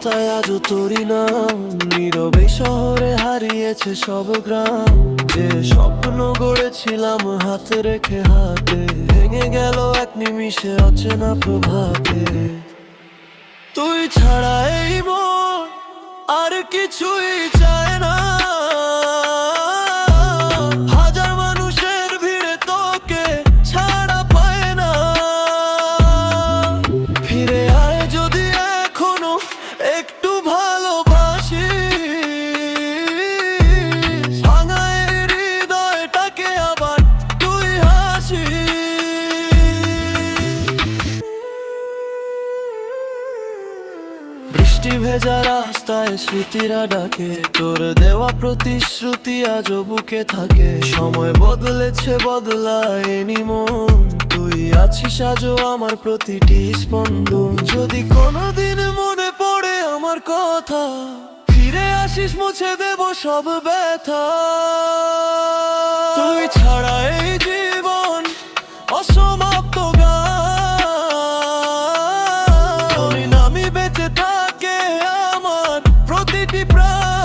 পাতায় আজও তোরি নাম, নীরবে শহরে হারিয়েছে সব গ্রাম। যে স্বপ্ন গড়েছিলাম হাতে রেখে হাতে, ভেঙে গেল এক নিমিষে অচেনা প্রভাতে। তুই ছাড়া এই মন আর কিছুই চায় না, হাজার মানুষের ভিড়ে তোকে ছাড়া পায় না। ফিরে আয় যদি এখনো একটু ভালোবাসি, ভাঙা এই হৃদয়টাকে আবার তুই হাসি। বৃষ্টি ভেজা রাস্তায় স্মৃতিরা ডাকে, তোর দেওয়া প্রতিশ্রুতি আজও বুকে থাকে। সময় বদলেছে বদলায়নি মন, তুই আছিস আজও আমার প্রতিটি স্পন্দন। যদি কোনোদিন মনে পড়ে আমার কথা, ফিরে আসিস মুছে দেব সব ব্যথা। তুই ছাড়া এই জীবন অসমাপ্ত গান, আমি বেঁচে থাকে আমার প্রতিটি প্রাণ।